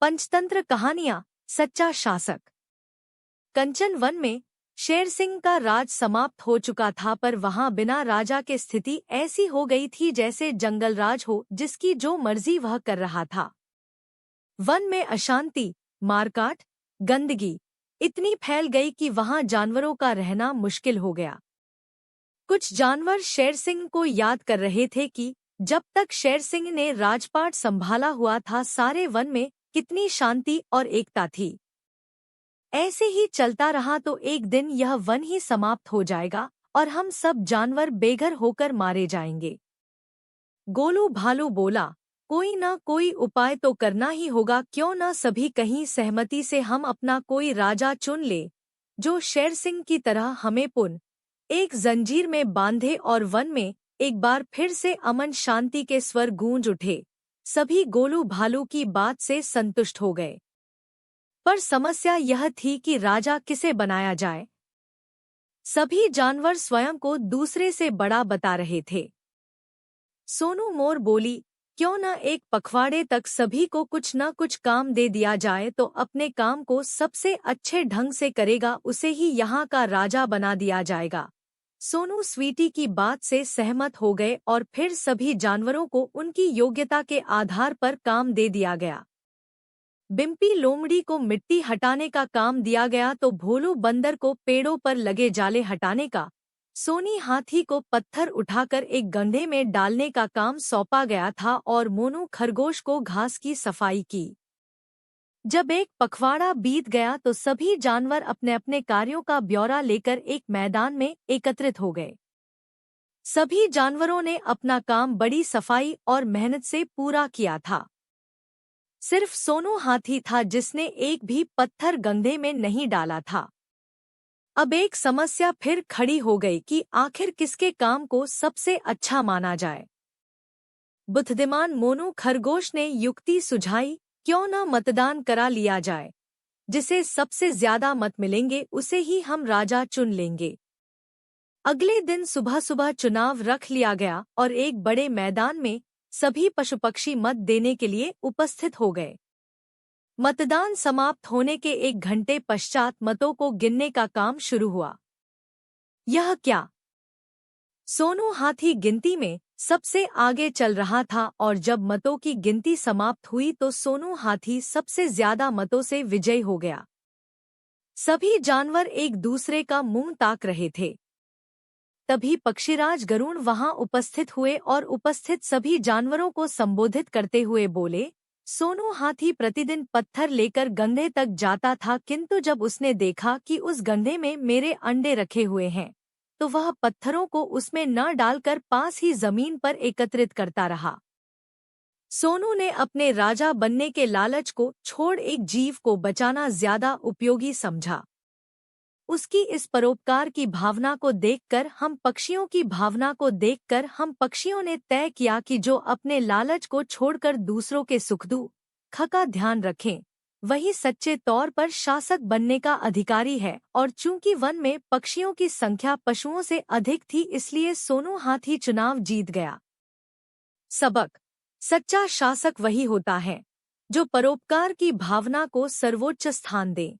पंचतंत्र कहानियां सच्चा शासक। कंचन वन में शेर सिंह का राज समाप्त हो चुका था, पर वहां बिना राजा के स्थिति ऐसी हो गई थी जैसे जंगल राज हो, जिसकी जो मर्जी वह कर रहा था। वन में अशांति, मारकाट, गंदगी इतनी फैल गई कि वहां जानवरों का रहना मुश्किल हो गया। कुछ जानवर शेर सिंह को याद कर रहे थे कि जब तक शेर सिंह ने राजपाट संभाला हुआ था, सारे वन में कितनी शांति और एकता थी। ऐसे ही चलता रहा तो एक दिन यह वन ही समाप्त हो जाएगा और हम सब जानवर बेघर होकर मारे जाएंगे। गोलू भालू बोला, कोई ना कोई उपाय तो करना ही होगा, क्यों न सभी कहीं सहमति से हम अपना कोई राजा चुन ले जो शेर सिंह की तरह हमें एक जंजीर में बांधे और वन में एक बार फिर से अमन शांति के स्वर गूंज उठे। सभी गोलू भालू की बात से संतुष्ट हो गए, पर समस्या यह थी कि राजा किसे बनाया जाए। सभी जानवर स्वयं को दूसरे से बड़ा बता रहे थे। सोनू मोर बोली, क्यों न एक पखवाड़े तक सभी को कुछ न कुछ काम दे दिया जाए, तो अपने काम को सबसे अच्छे ढंग से करेगा उसे ही यहाँ का राजा बना दिया जाएगा। सोनू स्वीटी की बात से सहमत हो गए और फिर सभी जानवरों को उनकी योग्यता के आधार पर काम दे दिया गया। बिम्पी लोमड़ी को मिट्टी हटाने का काम दिया गया तो भोलू बंदर को पेड़ों पर लगे जाले हटाने का, सोनी हाथी को पत्थर उठाकर एक गड्ढे में डालने का काम सौंपा गया था और मोनू खरगोश को घास की सफाई की। जब एक पखवाड़ा बीत गया तो सभी जानवर अपने अपने कार्यों का ब्यौरा लेकर एक मैदान में एकत्रित हो गए। सभी जानवरों ने अपना काम बड़ी सफाई और मेहनत से पूरा किया था। सिर्फ सोनू हाथी था जिसने एक भी पत्थर गड्ढे में नहीं डाला था। अब एक समस्या फिर खड़ी हो गई कि आखिर किसके काम को सबसे अच्छा माना जाए। बुद्धिमान मोनू खरगोश ने युक्ति सुझाई, क्यों न मतदान करा लिया जाए, जिसे सबसे ज्यादा मत मिलेंगे उसे ही हम राजा चुन लेंगे। अगले दिन सुबह सुबह चुनाव रख लिया गया और एक बड़े मैदान में सभी पशु पक्षी मत देने के लिए उपस्थित हो गए। मतदान समाप्त होने के 1 घंटे पश्चात मतों को गिनने का काम शुरू हुआ। यह क्या? सोनू हाथी गिनती में सबसे आगे चल रहा था और जब मतों की गिनती समाप्त हुई तो सोनू हाथी सबसे ज्यादा मतों से विजयी हो गया। सभी जानवर एक दूसरे का मुंह ताक रहे थे। तभी पक्षीराज गरुड़ वहां उपस्थित हुए और उपस्थित सभी जानवरों को संबोधित करते हुए बोले, सोनू हाथी प्रतिदिन पत्थर लेकर गड्ढे तक जाता था, किंतु जब उसने देखा कि उस गड्ढे में मेरे अंडे रखे हुए हैं तो वह पत्थरों को उसमें न डालकर पास ही जमीन पर एकत्रित करता रहा। सोनू ने अपने राजा बनने के लालच को छोड़ एक जीव को बचाना ज्यादा उपयोगी समझा। उसकी इस परोपकार की भावना को देखकर हम पक्षियों की भावना को देखकर हम पक्षियों ने तय किया कि जो अपने लालच को छोड़कर दूसरों के सुख दुख का ध्यान रखें वही सच्चे तौर पर शासक बनने का अधिकारी है। और चूंकि वन में पक्षियों की संख्या पशुओं से अधिक थी, इसलिए सोनू हाथी चुनाव जीत गया। सबक: सच्चा शासक वही होता है जो परोपकार की भावना को सर्वोच्च स्थान दे।